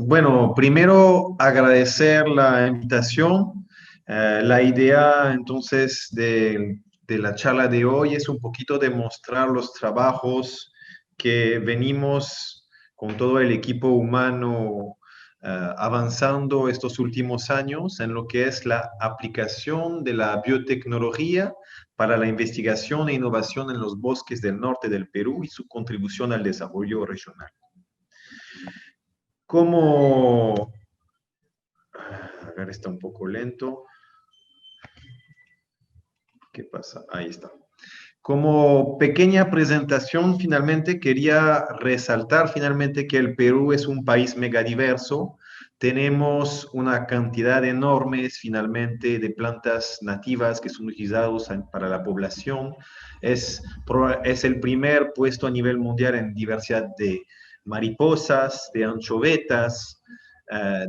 Bueno, primero agradecer la invitación. La idea entonces de la charla de hoy es un poquito demostrar los trabajos que venimos con todo el equipo humano avanzando estos últimos años en lo que es la aplicación de la biotecnología para la investigación e innovación en los bosques del norte del Perú y su contribución al desarrollo regional. ¿Cómo? A ver, está un poco lento. ¿Qué pasa? Ahí está. Como pequeña presentación, finalmente quería resaltar finalmente que el Perú es un país megadiverso. Tenemos una cantidad enorme finalmente de plantas nativas que son utilizadas para la población. Es el primer puesto a nivel mundial en diversidad de mariposas, de anchovetas,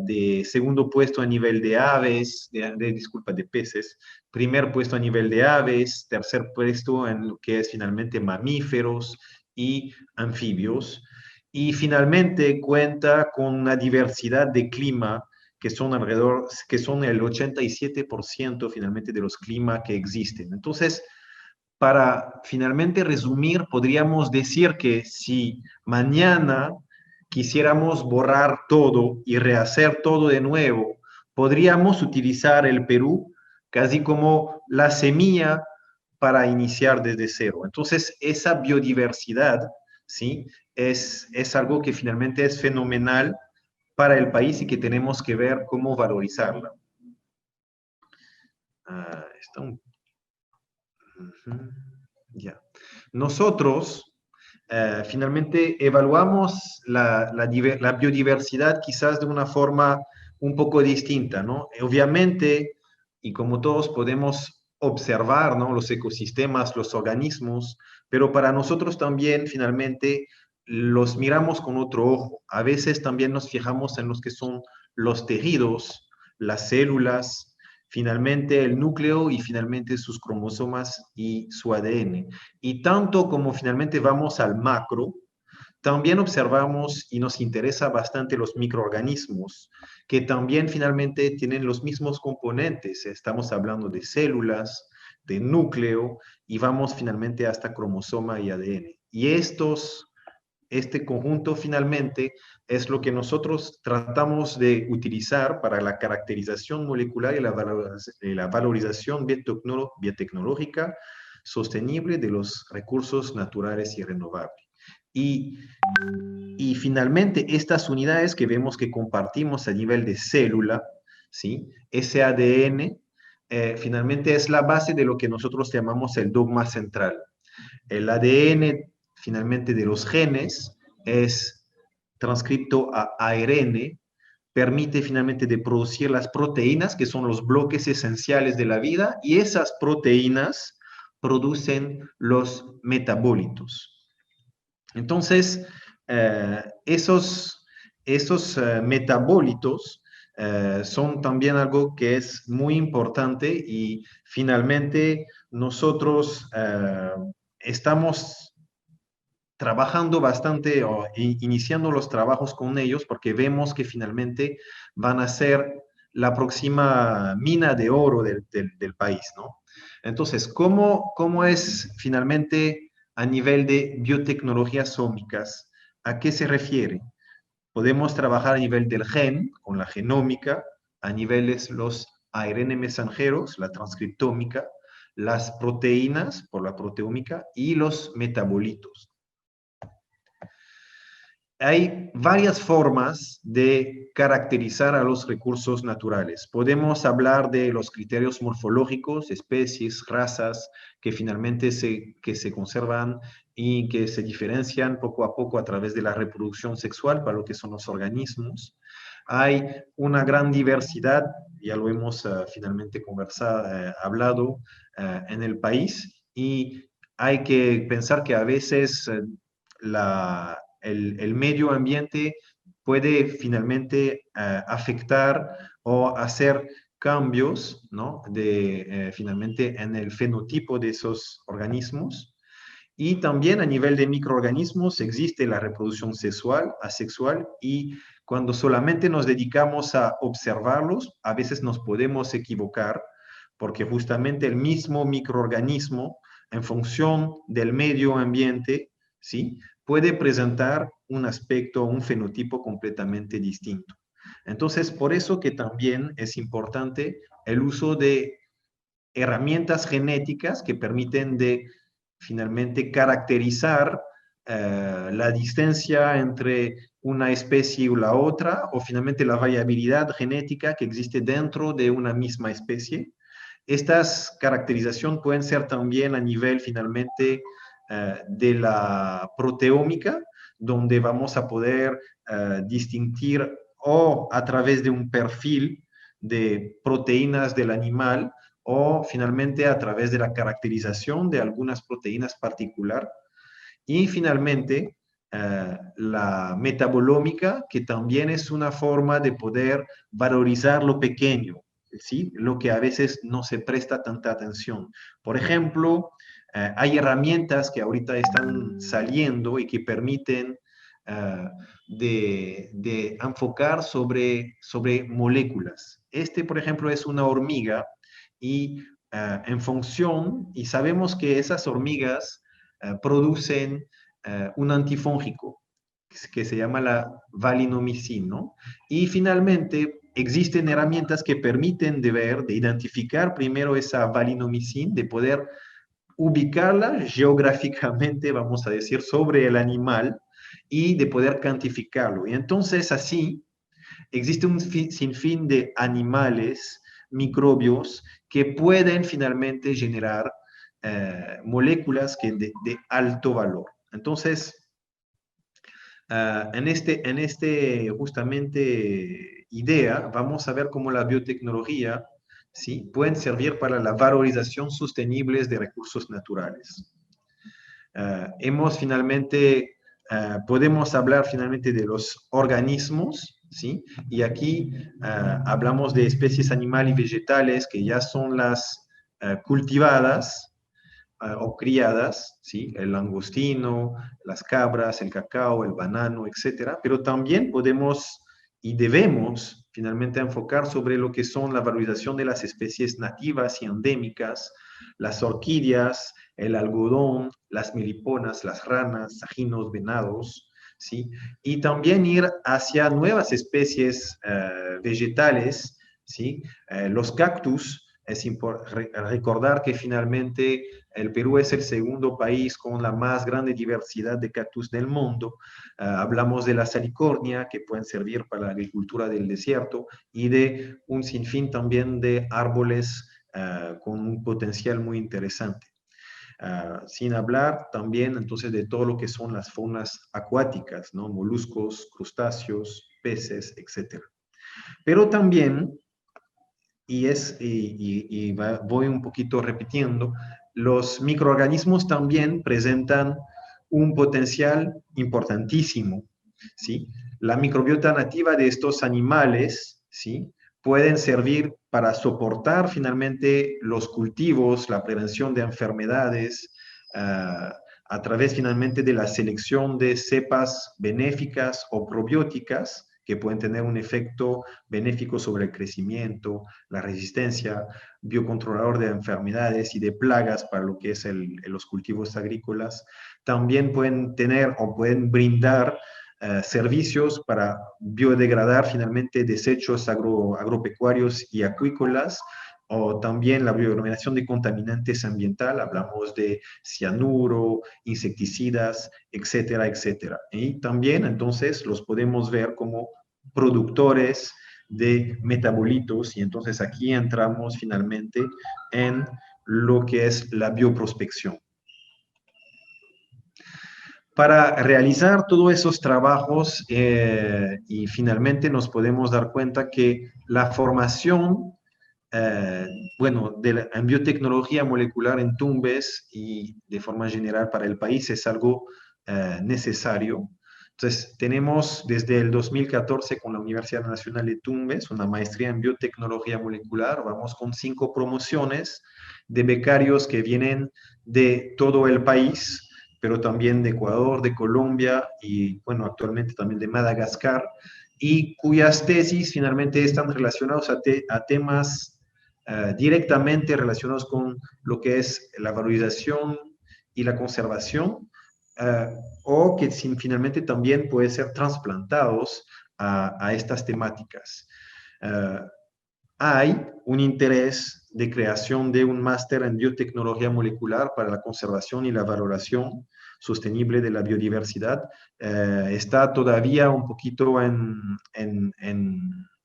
de segundo puesto a nivel de aves, disculpa, de peces, primer puesto a nivel de aves, tercer puesto en lo que es finalmente mamíferos y anfibios, y finalmente cuenta con una diversidad de clima que son alrededor, que son el 87% finalmente de los climas que existen. Entonces, para finalmente resumir, podríamos decir que si mañana quisiéramos borrar todo y rehacer todo de nuevo, podríamos utilizar el Perú casi como la semilla para iniciar desde cero. Entonces, esa biodiversidad, ¿sí? Es algo que finalmente es fenomenal para el país y que tenemos que ver cómo valorizarla. Está un... Ya. Nosotros finalmente evaluamos la biodiversidad quizás de una forma un poco distinta, ¿no? Obviamente, y como todos podemos observar, ¿no? Los ecosistemas, los organismos, pero para nosotros también finalmente los miramos con otro ojo. A veces también nos fijamos en los que son los tejidos, las células, finalmente el núcleo y finalmente sus cromosomas y su ADN. Y tanto como finalmente vamos al macro, también observamos y nos interesa bastante los microorganismos, que también finalmente tienen los mismos componentes. Estamos hablando de células, de núcleo, y vamos finalmente hasta cromosoma y ADN. Y este conjunto finalmente es lo que nosotros tratamos de utilizar para la caracterización molecular y la valorización biotecnológica sostenible de los recursos naturales y renovables. Y, y finalmente estas unidades que vemos que compartimos a nivel de célula, ¿sí? Ese ADN finalmente es la base de lo que nosotros llamamos el dogma central. El ADN finalmente de los genes es transcripto a ARN, permite finalmente de producir las proteínas, que son los bloques esenciales de la vida, y esas proteínas producen los metabolitos. Entonces, esos metabolitos son también algo que es muy importante y finalmente nosotros estamos trabajando bastante o iniciando los trabajos con ellos porque vemos que finalmente van a ser la próxima mina de oro del país, ¿no? Entonces, ¿cómo es finalmente a nivel de biotecnologías sómicas? ¿A qué se refiere? Podemos trabajar a nivel del gen, con la genómica, a niveles los ARN mensajeros, la transcriptómica, las proteínas por la proteómica y los metabolitos. Hay varias formas de caracterizar a los recursos naturales. Podemos hablar de los criterios morfológicos, especies, razas, que finalmente que se conservan y que se diferencian poco a poco a través de la reproducción sexual para lo que son los organismos. Hay una gran diversidad, ya lo hemos finalmente conversado, hablado en el país, y hay que pensar que a veces el medio ambiente puede finalmente afectar o hacer cambios, ¿no? Finalmente en el fenotipo de esos organismos. Y también a nivel de microorganismos existe la reproducción sexual, asexual y cuando solamente nos dedicamos a observarlos, a veces nos podemos equivocar, porque justamente el mismo microorganismo, en función del medio ambiente, ¿sí?, puede presentar un aspecto, un fenotipo completamente distinto. Entonces, por eso que también es importante el uso de herramientas genéticas que permiten de finalmente caracterizar la distancia entre una especie y la otra, o finalmente la variabilidad genética que existe dentro de una misma especie. Estas caracterizaciones pueden ser también a nivel finalmente de la proteómica, donde vamos a poder distinguir o a través de un perfil de proteínas del animal o finalmente a través de la caracterización de algunas proteínas particular. Y finalmente, la metabolómica, que también es una forma de poder valorizar lo pequeño, ¿sí?, lo que a veces no se presta tanta atención. Por ejemplo, hay herramientas que ahorita están saliendo y que permiten de enfocar sobre moléculas. Este, por ejemplo, es una hormiga y en función, y sabemos que esas hormigas producen un antifúngico que se llama la valinomicina, ¿no? Y finalmente existen herramientas que permiten de ver, de identificar primero esa valinomicina, de poder ubicarla geográficamente, vamos a decir, sobre el animal y de poder cuantificarlo. Y entonces así existe un sinfín de animales, microbios, que pueden finalmente generar moléculas de alto valor. Entonces, en este justamente idea, vamos a ver cómo la biotecnología, ¿sí?, pueden servir para la valorización sostenible de recursos naturales. Hemos finalmente, podemos hablar finalmente de los organismos, ¿sí? Y aquí hablamos de especies animales y vegetales que ya son las cultivadas o criadas, ¿sí? El langostino, las cabras, el cacao, el banano, etcétera. Pero también podemos y debemos finalmente enfocar sobre lo que son la valorización de las especies nativas y endémicas, las orquídeas, el algodón, las meliponas, las ranas, sajinos, venados, ¿sí? Y también ir hacia nuevas especies vegetales, ¿sí? Los cactus, es recordar que finalmente el Perú es el segundo país con la más grande diversidad de cactus del mundo. Hablamos de la salicornia, que pueden servir para la agricultura del desierto, y de un sinfín también de árboles con un potencial muy interesante. Sin hablar también entonces de todo lo que son las faunas acuáticas, ¿no? Moluscos, crustáceos, peces, etc. Pero también, voy un poquito repitiendo, los microorganismos también presentan un potencial importantísimo, ¿sí? La microbiota nativa de estos animales, ¿sí?, pueden servir para soportar finalmente los cultivos, la prevención de enfermedades, a través finalmente de la selección de cepas benéficas o probióticas que pueden tener un efecto benéfico sobre el crecimiento, la resistencia, biocontrolador de enfermedades y de plagas para lo que es los cultivos agrícolas. También pueden tener o pueden brindar servicios para biodegradar finalmente desechos agropecuarios y acuícolas, o también la bioeliminación de contaminantes ambientales, hablamos de cianuro, insecticidas, etcétera, etcétera. Y también entonces los podemos ver como productores de metabolitos, y entonces aquí entramos finalmente en lo que es la bioprospección. Para realizar todos esos trabajos y finalmente nos podemos dar cuenta que la formación, bueno, en biotecnología molecular en Tumbes y de forma general para el país es algo necesario. Entonces, tenemos desde el 2014 con la Universidad Nacional de Tumbes una maestría en biotecnología molecular. Vamos con 5 promociones de becarios que vienen de todo el país, pero también de Ecuador, de Colombia y, bueno, actualmente también de Madagascar. y cuyas tesis finalmente están relacionados a temas directamente relacionados con lo que es la valorización y la conservación, uh, o que finalmente también pueden ser trasplantados a estas temáticas. Uh, Hay un interés de creación de un máster en biotecnología molecular para la conservación y la valoración sostenible de la biodiversidad. Está todavía un poquito en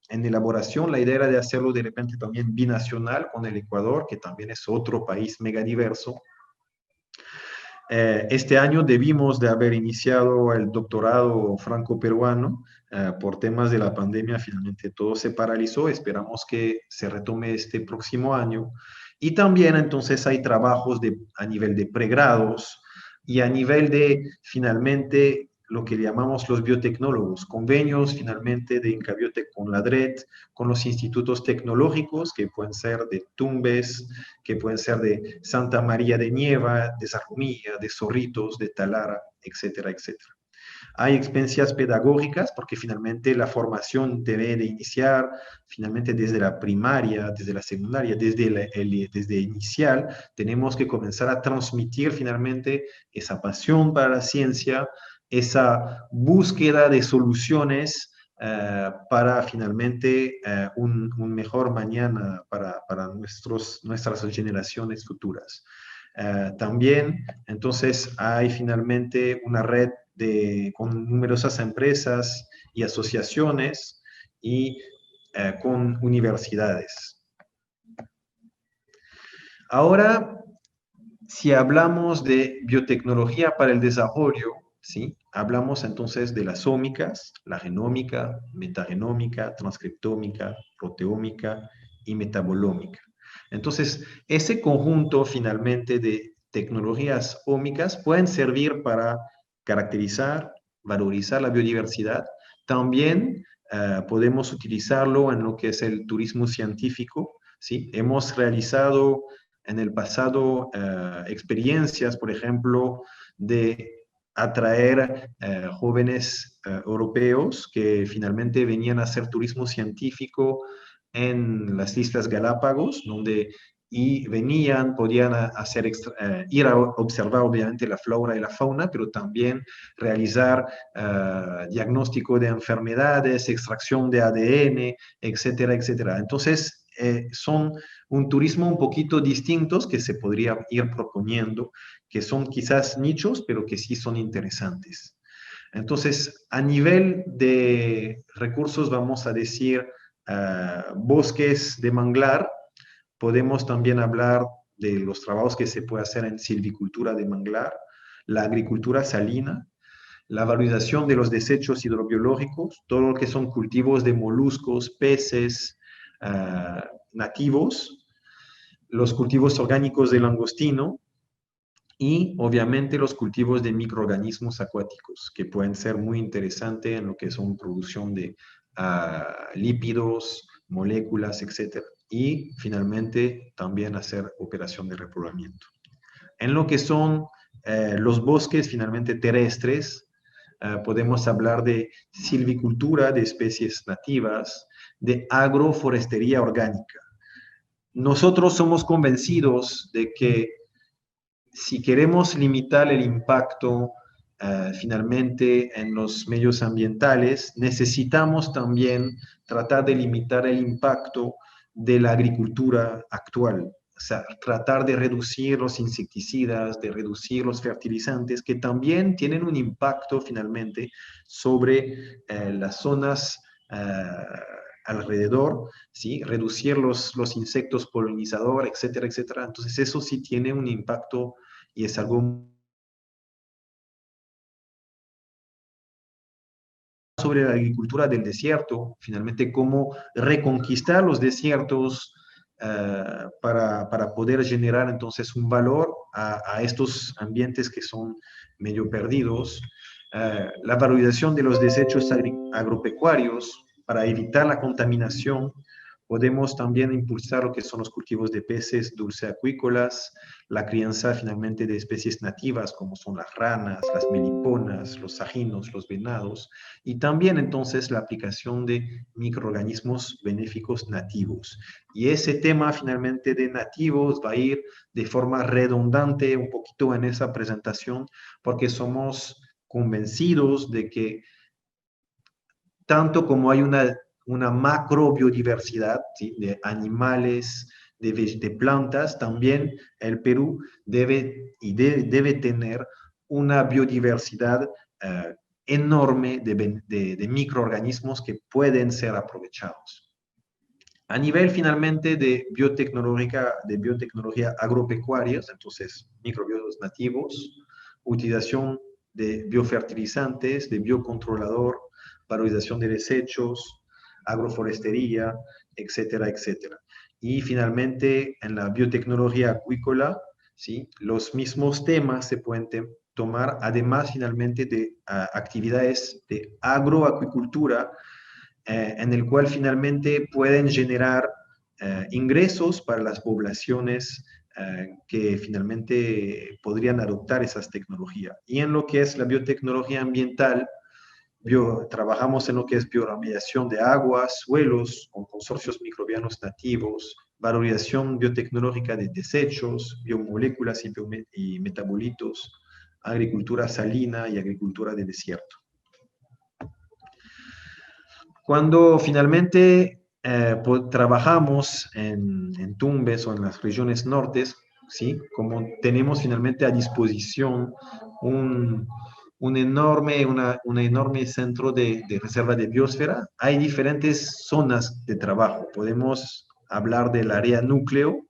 elaboración. La idea era de hacerlo de repente también binacional con el Ecuador, que también es otro país megadiverso. Este año debimos de haber iniciado el doctorado franco-peruano. Por temas de la pandemia finalmente todo se paralizó, esperamos que se retome este próximo año. Y también entonces hay trabajos a nivel de pregrados y a nivel de finalmente lo que llamamos los biotecnólogos, convenios finalmente de Incabiotec con la DRET, con los institutos tecnológicos que pueden ser de Tumbes, que pueden ser de Santa María de Nieva, de Zarumilla, de Zorritos, de Talara, etcétera, etcétera. Hay experiencias pedagógicas porque finalmente la formación debe de iniciar finalmente desde la primaria, desde la secundaria, desde inicial, tenemos que comenzar a transmitir finalmente esa pasión para la ciencia, esa búsqueda de soluciones para finalmente un mejor mañana para nuestras generaciones futuras. También, entonces, hay finalmente una red con numerosas empresas y asociaciones y con universidades. Ahora, si hablamos de biotecnología para el desarrollo, ¿sí? Hablamos entonces de las ómicas, la genómica, metagenómica, transcriptómica, proteómica y metabolómica. Entonces, ese conjunto finalmente de tecnologías ómicas pueden servir para caracterizar, valorizar la biodiversidad. También podemos utilizarlo en lo que es el turismo científico, ¿sí? Hemos realizado en el pasado experiencias, por ejemplo, de atraer jóvenes europeos que finalmente venían a hacer turismo científico en las Islas Galápagos, donde y venían, podían ir a observar obviamente la flora y la fauna, pero también realizar diagnóstico de enfermedades, extracción de ADN, etcétera, etcétera. Entonces, son un turismo un poquito distintos que se podría ir proponiendo, que son quizás nichos, pero que sí son interesantes. Entonces, a nivel de recursos, vamos a decir bosques de manglar, podemos también hablar de los trabajos que se puede hacer en silvicultura de manglar, la agricultura salina, la valorización de los desechos hidrobiológicos, todo lo que son cultivos de moluscos, peces nativos, los cultivos orgánicos de langostino y obviamente los cultivos de microorganismos acuáticos, que pueden ser muy interesantes en lo que son producción de lípidos, moléculas, etc. Y finalmente también hacer operación de repoblamiento. En lo que son los bosques finalmente terrestres, podemos hablar de silvicultura de especies nativas, de agroforestería orgánica. Nosotros somos convencidos de que si queremos limitar el impacto finalmente en los medios ambientales, necesitamos también tratar de limitar el impacto de la agricultura actual. O sea, tratar de reducir los insecticidas, de reducir los fertilizantes, que también tienen un impacto finalmente sobre las zonas alrededor, ¿sí? Reducir los insectos polinizadores, etcétera, etcétera. Entonces eso sí tiene un impacto y es algo sobre la agricultura del desierto, finalmente cómo reconquistar los desiertos para poder generar entonces un valor a estos ambientes que son medio perdidos, la valorización de los desechos agropecuarios para evitar la contaminación, Podemos también impulsar lo que son los cultivos de peces dulceacuícolas, la crianza finalmente de especies nativas como son las ranas, las meliponas, los sajinos, los venados, y también entonces la aplicación de microorganismos benéficos nativos. Y ese tema finalmente de nativos va a ir de forma redundante un poquito en esa presentación porque somos convencidos de que tanto como hay una macro biodiversidad, ¿sí?, de animales, de plantas, también el Perú debe tener una biodiversidad enorme de microorganismos que pueden ser aprovechados. A nivel finalmente de biotecnología agropecuaria, entonces microbios nativos, utilización de biofertilizantes, de biocontrolador, valorización de desechos, agroforestería, etcétera, etcétera. Y finalmente en la biotecnología acuícola, ¿sí?, los mismos temas se pueden tomar, además finalmente de actividades de agroacuicultura, en el cual finalmente pueden generar ingresos para las poblaciones que finalmente podrían adoptar esas tecnologías. Y en lo que es la biotecnología ambiental, trabajamos en lo que es bioremediación de aguas, suelos, con consorcios microbianos nativos, valorización biotecnológica de desechos, biomoléculas y metabolitos, agricultura salina y agricultura de desierto. Cuando finalmente trabajamos en Tumbes o en las regiones nortes, ¿sí?, como tenemos finalmente a disposición un, un enorme centro de reserva de biosfera, hay diferentes zonas de trabajo. Podemos hablar del área núcleo,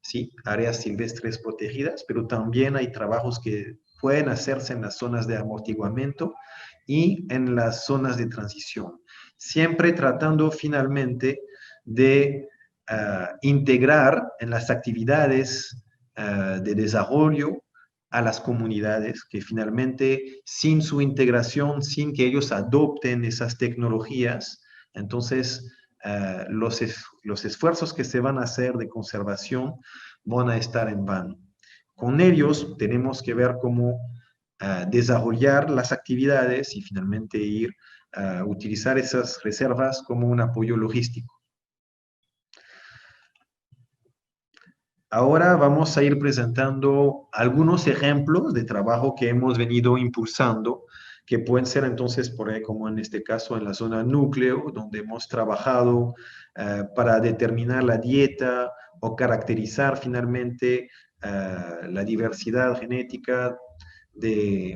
¿sí?, áreas silvestres protegidas, pero también hay trabajos que pueden hacerse en las zonas de amortiguamiento y en las zonas de transición, siempre tratando finalmente de integrar en las actividades de desarrollo a las comunidades que finalmente sin su integración, sin que ellos adopten esas tecnologías, entonces los esfuerzos que se van a hacer de conservación van a estar en vano. Con ellos tenemos que ver cómo desarrollar las actividades y finalmente ir a utilizar esas reservas como un apoyo logístico. Ahora vamos a ir presentando algunos ejemplos de trabajo que hemos venido impulsando, que pueden ser entonces, por ahí, como en este caso, en la zona núcleo, donde hemos trabajado para determinar la dieta o caracterizar finalmente la diversidad genética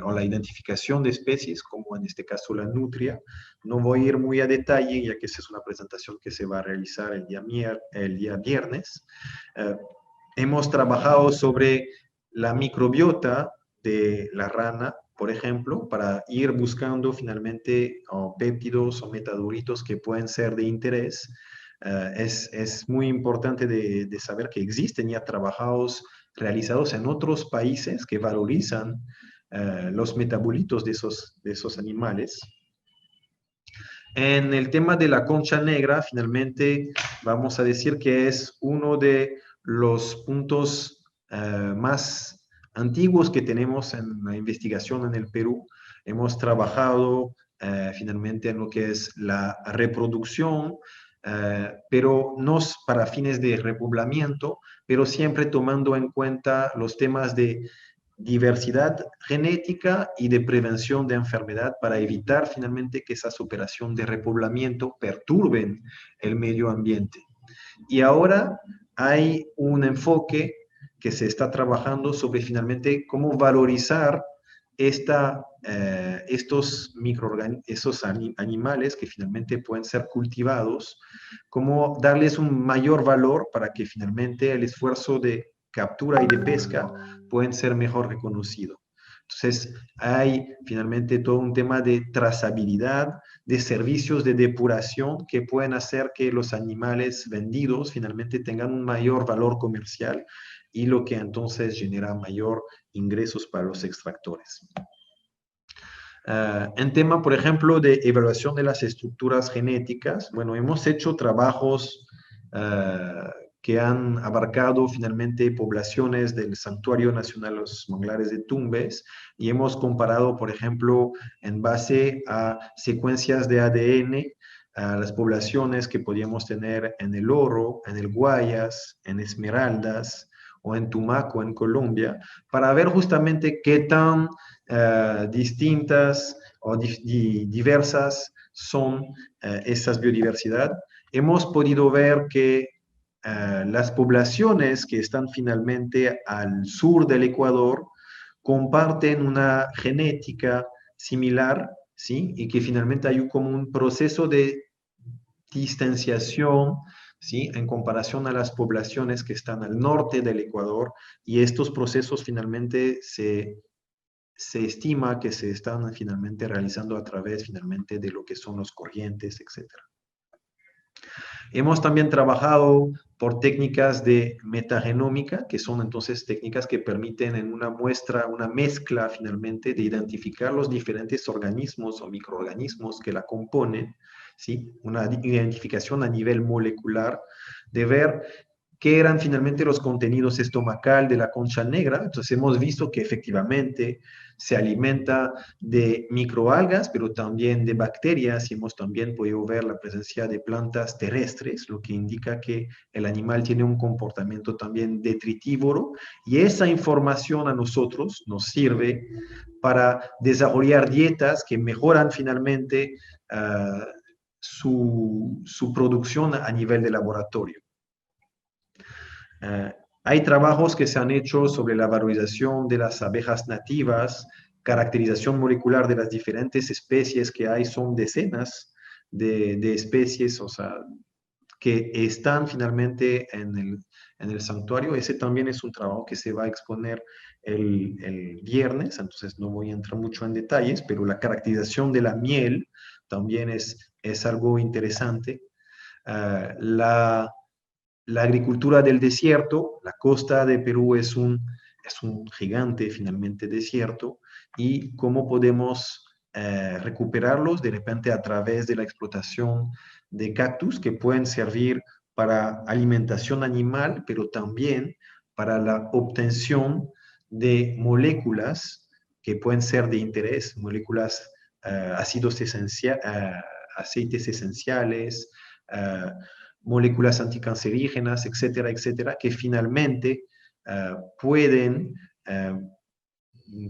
o la identificación de especies, como en este caso la nutria. No voy a ir muy a detalle, ya que esa es una presentación que se va a realizar el día viernes. Hemos trabajado sobre la microbiota de la rana, por ejemplo, para ir buscando finalmente péptidos o metabolitos que pueden ser de interés. Es muy importante de saber que existen ya trabajos realizados en otros países que valorizan los metabolitos de esos animales. En el tema de la concha negra, finalmente vamos a decir que es uno de los puntos más antiguos que tenemos en la investigación en el Perú. Hemos trabajado finalmente en lo que es la reproducción, pero no para fines de repoblamiento, pero siempre tomando en cuenta los temas de diversidad genética y de prevención de enfermedad para evitar finalmente que esas operaciones de repoblamiento perturben el medio ambiente. Y ahora hay un enfoque que se está trabajando sobre finalmente cómo valorizar esos animales que finalmente pueden ser cultivados, cómo darles un mayor valor para que finalmente el esfuerzo de captura y de pesca pueden ser mejor reconocidos. Entonces, hay finalmente todo un tema de trazabilidad, de servicios de depuración que pueden hacer que los animales vendidos finalmente tengan un mayor valor comercial y lo que entonces genera mayor ingresos para los extractores. En tema, por ejemplo, de evaluación de las estructuras genéticas, bueno, hemos hecho trabajos que han abarcado finalmente poblaciones del Santuario Nacional Los Manglares de Tumbes, y hemos comparado, por ejemplo, en base a secuencias de ADN, a las poblaciones que podíamos tener en el Oro, en el Guayas, en Esmeraldas o en Tumaco, en Colombia, para ver justamente qué tan distintas o diversas son esas biodiversidad. Hemos podido ver que las poblaciones que están finalmente al sur del Ecuador comparten una genética similar, ¿sí? Y que finalmente hay como un proceso de distanciación, ¿sí? En comparación a las poblaciones que están al norte del Ecuador, y estos procesos finalmente se estima que se están finalmente realizando a través finalmente de lo que son los corrientes, etcétera. Hemos también trabajado por técnicas de metagenómica, que son entonces técnicas que permiten en una muestra, una mezcla finalmente de identificar los diferentes organismos o microorganismos que la componen, ¿sí? Una identificación a nivel molecular, de ver qué eran finalmente los contenidos estomacal de la concha negra. Entonces hemos visto que efectivamente se alimenta de microalgas, pero también de bacterias, y hemos también podido ver la presencia de plantas terrestres, lo que indica que el animal tiene un comportamiento también detritívoro, y esa información a nosotros nos sirve para desarrollar dietas que mejoran finalmente su producción a nivel de laboratorio. Hay trabajos que se han hecho sobre la valorización de las abejas nativas, caracterización molecular de las diferentes especies que hay, son decenas de especies, o sea, que están finalmente en el santuario. Ese también es un trabajo que se va a exponer el viernes, entonces no voy a entrar mucho en detalles, pero la caracterización de la miel también es algo interesante. La agricultura del desierto, la costa de Perú es un gigante finalmente desierto, y cómo podemos recuperarlos de repente a través de la explotación de cactus que pueden servir para alimentación animal, pero también para la obtención de moléculas que pueden ser de interés, moléculas, aceites esenciales, moléculas anticancerígenas, etcétera, etcétera, que finalmente pueden,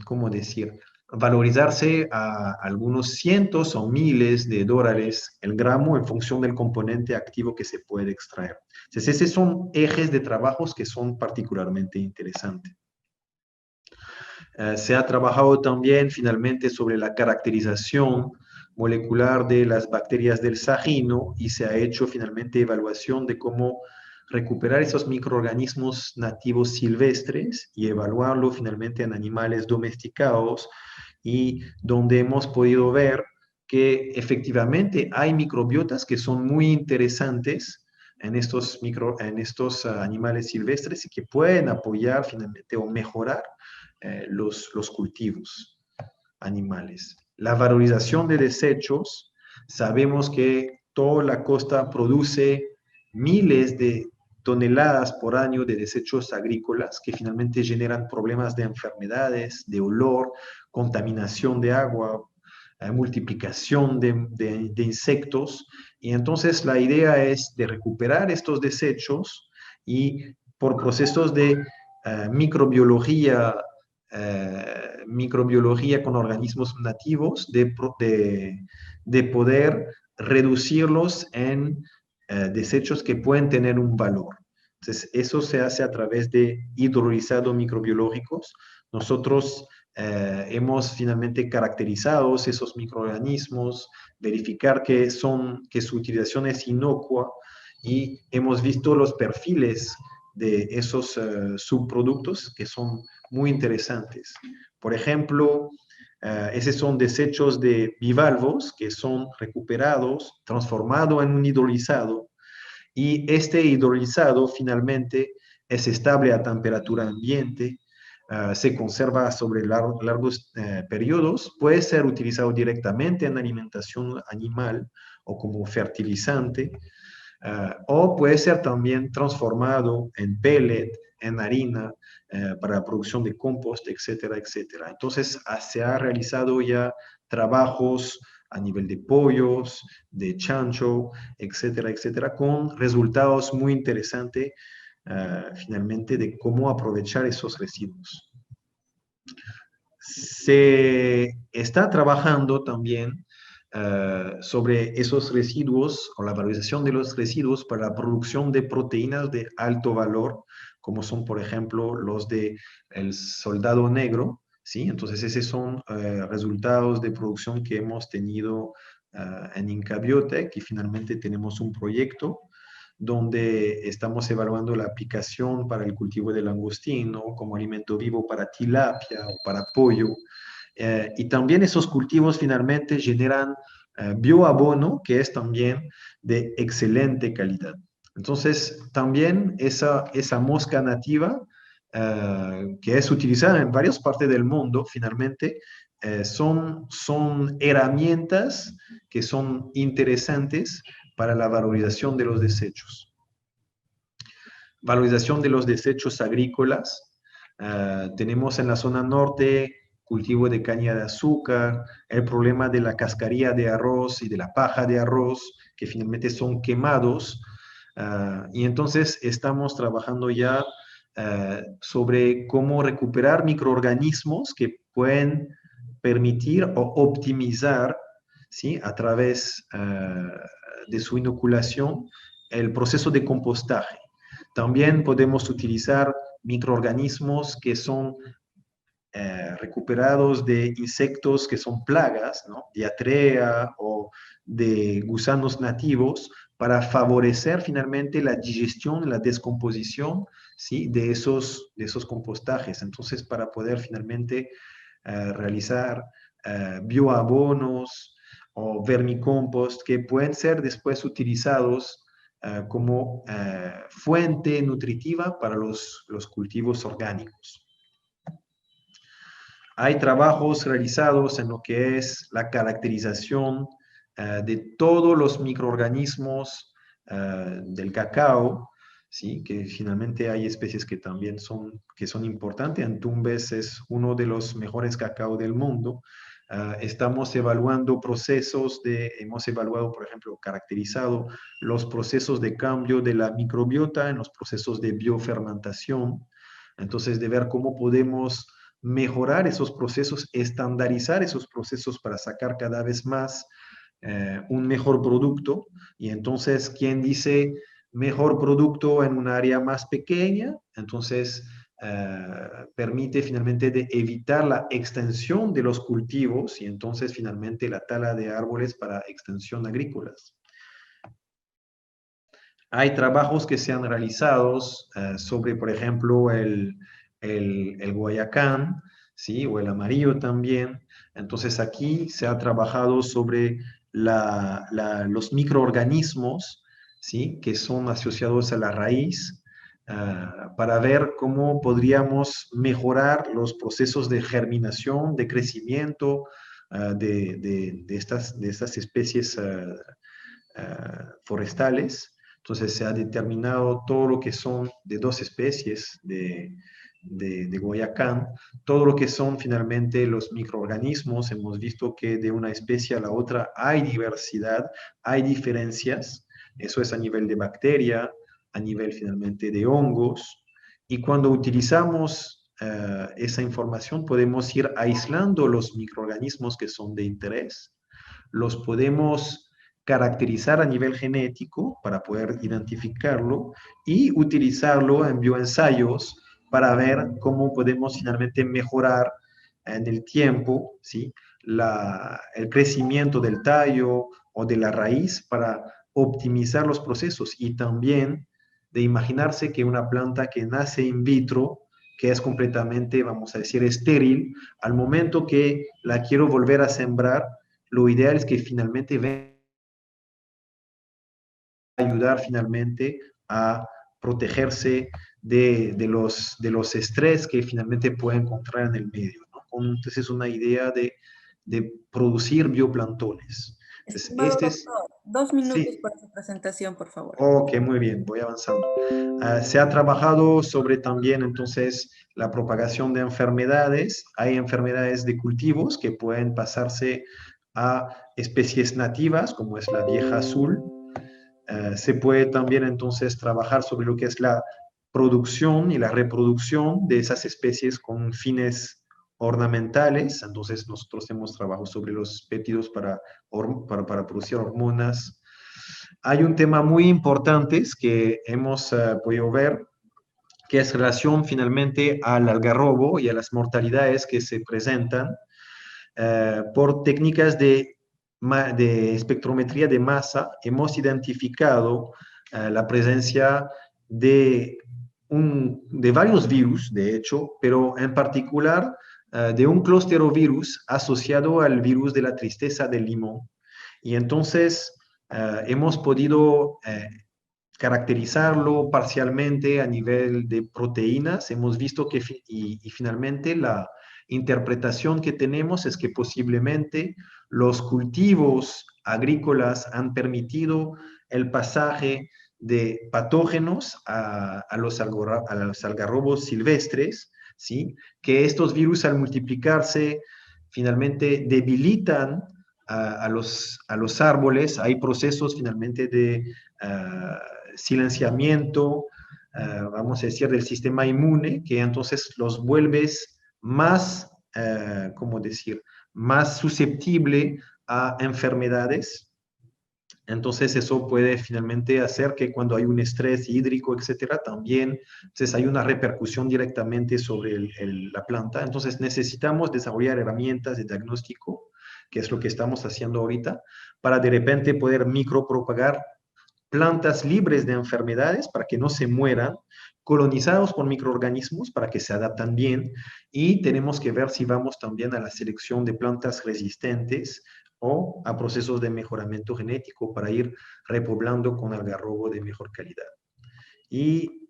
¿cómo decir?, valorizarse a algunos cientos o miles de dólares el gramo en función del componente activo que se puede extraer. Entonces, esos son ejes de trabajos que son particularmente interesantes. Se ha trabajado también finalmente sobre la caracterización molecular de las bacterias del Sahino, y se ha hecho finalmente evaluación de cómo recuperar esos microorganismos nativos silvestres y evaluarlo finalmente en animales domesticados, y donde hemos podido ver que efectivamente hay microbiotas que son muy interesantes en estos animales silvestres, y que pueden apoyar finalmente o mejorar los cultivos animales. La valorización de desechos, sabemos que toda la costa produce miles de toneladas por año de desechos agrícolas que finalmente generan problemas de enfermedades, de olor, contaminación de agua, multiplicación de insectos. Y entonces la idea es de recuperar estos desechos, y por procesos de microbiología con organismos nativos, de poder reducirlos en desechos que pueden tener un valor. Entonces, eso se hace a través de hidrolizado microbiológicos. Nosotros hemos finalmente caracterizado esos microorganismos, verificar que su utilización es inocua, y hemos visto los perfiles de esos subproductos que son muy interesantes. Por ejemplo, esos son desechos de bivalvos que son recuperados, transformados en un hidrolizado, y este hidrolizado finalmente es estable a temperatura ambiente, se conserva sobre largos periodos, puede ser utilizado directamente en alimentación animal o como fertilizante. o puede ser también transformado en pellet, en harina, para la producción de compost, etcétera, etcétera. Entonces, se ha realizado ya trabajos a nivel de pollos, de chancho, etcétera, etcétera, con resultados muy interesantes finalmente de cómo aprovechar esos residuos. Se está trabajando también sobre esos residuos o la valorización de los residuos para la producción de proteínas de alto valor, como son, por ejemplo, los de el soldado negro, ¿sí? Entonces, esos son resultados de producción que hemos tenido en Inca Biotech y finalmente tenemos un proyecto donde estamos evaluando la aplicación para el cultivo del langostino como alimento vivo para tilapia o para pollo. Y también esos cultivos finalmente generan bioabono, que es también de excelente calidad. Entonces, también esa mosca nativa, que es utilizada en varias partes del mundo, finalmente, son herramientas que son interesantes para la valorización de los desechos. Valorización de los desechos agrícolas. Tenemos en la zona norte cultivo de caña de azúcar, el problema de la cascarilla de arroz y de la paja de arroz, que finalmente son quemados. Y entonces estamos trabajando ya sobre cómo recuperar microorganismos que pueden permitir o optimizar, ¿sí? A través de su inoculación el proceso de compostaje. También podemos utilizar microorganismos que son recuperados de insectos que son plagas, ¿no? Diarrea o de gusanos nativos, para favorecer finalmente la digestión, la descomposición, ¿sí? de esos compostajes. Entonces, para poder finalmente realizar bioabonos o vermicompost que pueden ser después utilizados como fuente nutritiva para los cultivos orgánicos. Hay trabajos realizados en lo que es la caracterización de todos los microorganismos del cacao, ¿sí? Que finalmente hay especies que también son importantes. Antumbes es uno de los mejores cacao del mundo. Estamos evaluando hemos evaluado, por ejemplo, caracterizado los procesos de cambio de la microbiota en los procesos de biofermentación. Entonces, de ver cómo podemos mejorar esos procesos, estandarizar esos procesos para sacar cada vez más un mejor producto. Y entonces, quien dice mejor producto en un área más pequeña, entonces permite finalmente de evitar la extensión de los cultivos y entonces finalmente la tala de árboles para extensión agrícolas. Hay trabajos que se han realizado sobre, por ejemplo, el guayacán, ¿sí? O el amarillo también. Entonces aquí se ha trabajado sobre los microorganismos, ¿sí? Que son asociados a la raíz, para ver cómo podríamos mejorar los procesos de germinación, de crecimiento de estas especies forestales. Entonces se ha determinado todo lo que son de dos especies de guayacán, todo lo que son finalmente los microorganismos. Hemos visto que de una especie a la otra hay diversidad, hay diferencias. Eso es a nivel de bacteria, a nivel finalmente de hongos. Y cuando utilizamos esa información podemos ir aislando los microorganismos que son de interés, los podemos caracterizar a nivel genético para poder identificarlo y utilizarlo en bioensayos para ver cómo podemos finalmente mejorar en el tiempo, ¿sí? El crecimiento del tallo o de la raíz para optimizar los procesos y también de imaginarse que una planta que nace in vitro, que es completamente, vamos a decir, estéril, al momento que la quiero volver a sembrar, lo ideal es que finalmente venga a ayudar finalmente a protegerse de los estrés que finalmente puede encontrar en el medio, ¿no? Entonces es una idea de producir bioplantones. Entonces, Estimado doctor, 2 minutos Sí, para su presentación, por favor. ok, muy bien, voy avanzando. Se ha trabajado sobre también entonces la propagación de enfermedades. Hay enfermedades de cultivos que pueden pasarse a especies nativas, como es la vieja azul. Se puede también entonces trabajar sobre lo que es la producción y la reproducción de esas especies con fines ornamentales. Entonces nosotros hemos trabajado sobre los péptidos para producir hormonas. Hay un tema muy importante que hemos podido ver, que es relación finalmente al algarrobo y a las mortalidades que se presentan por técnicas de espectrometría de masa. Hemos identificado la presencia de, de varios virus, de hecho, pero en particular de un closterovirus asociado al virus de la tristeza del limón. Y entonces hemos podido caracterizarlo parcialmente a nivel de proteínas. Hemos visto que, y finalmente la interpretación que tenemos es que posiblemente los cultivos agrícolas han permitido el pasaje de patógenos a los algarrobos silvestres, ¿sí? Que estos virus al multiplicarse finalmente debilitan a los árboles. Hay procesos finalmente de silenciamiento, vamos a decir, del sistema inmune, que entonces los vuelves más, ¿cómo decir?, más susceptible a enfermedades. Entonces eso puede finalmente hacer que cuando hay un estrés hídrico, etcétera, también entonces hay una repercusión directamente sobre la planta. Entonces necesitamos desarrollar herramientas de diagnóstico, que es lo que estamos haciendo ahorita, para de repente poder micropropagar plantas libres de enfermedades para que no se mueran, colonizados por microorganismos para que se adaptan bien, y tenemos que ver si vamos también a la selección de plantas resistentes o a procesos de mejoramiento genético para ir repoblando con algarrobo de mejor calidad. Y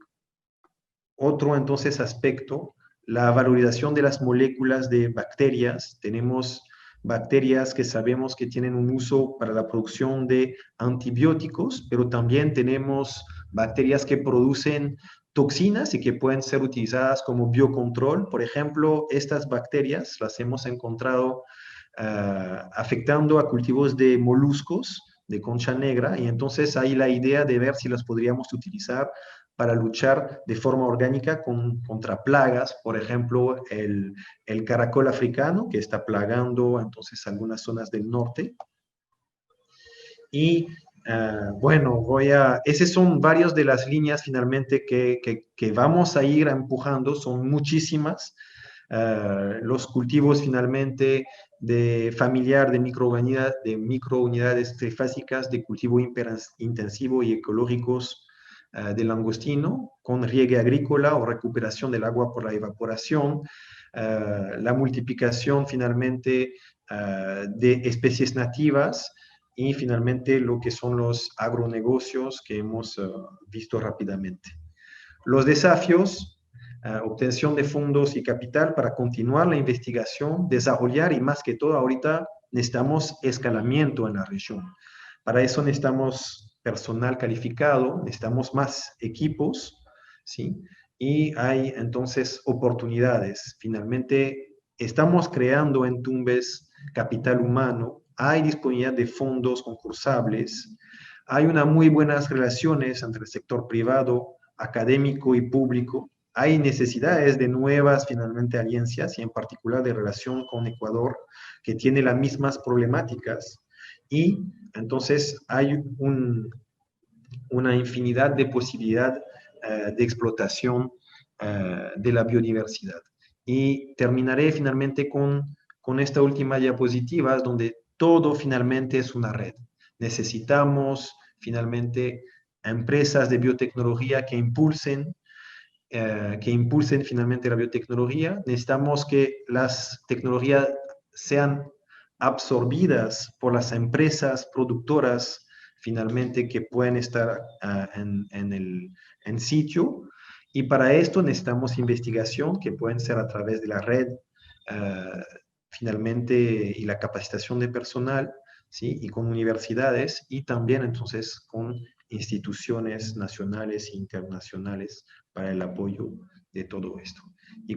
otro entonces aspecto, la valorización de las moléculas de bacterias. Tenemos bacterias que sabemos que tienen un uso para la producción de antibióticos, pero también tenemos bacterias que producen toxinas y que pueden ser utilizadas como biocontrol. Por ejemplo, estas bacterias las hemos encontrado afectando a cultivos de moluscos, de concha negra, y entonces hay la idea de ver si las podríamos utilizar para luchar de forma orgánica contra plagas, por ejemplo, el caracol africano, que está plagando entonces algunas zonas del norte. Y bueno, esas son varias de las líneas finalmente que vamos a ir empujando, son muchísimas. Los cultivos finalmente de familiar de microunidades trifásicas de cultivo intensivo y ecológicos del langostino, con riegue agrícola o recuperación del agua por la evaporación, la multiplicación finalmente de especies nativas, y finalmente lo que son los agronegocios que hemos visto rápidamente. Los desafíos, obtención de fondos y capital para continuar la investigación, desarrollar, y más que todo ahorita necesitamos escalamiento en la región. Para eso necesitamos personal calificado, necesitamos más equipos, ¿sí? Y hay entonces oportunidades. Finalmente, estamos creando en Tumbes capital humano, hay disponibilidad de fondos concursables, hay unas muy buenas relaciones entre el sector privado, académico y público. Hay necesidades de nuevas, finalmente, alianzas, y en particular de relación con Ecuador, que tiene las mismas problemáticas. Y entonces hay una infinidad de posibilidades de explotación de la biodiversidad. Y terminaré finalmente con esta última diapositiva, donde todo finalmente es una red. Necesitamos finalmente empresas de biotecnología que impulsen finalmente la biotecnología. Necesitamos que las tecnologías sean absorbidas por las empresas productoras finalmente que pueden estar en sitio. Y para esto necesitamos investigación que pueden ser a través de la red finalmente, y la capacitación de personal, ¿sí? Y con universidades y también entonces con instituciones nacionales e internacionales para el apoyo de todo esto. Y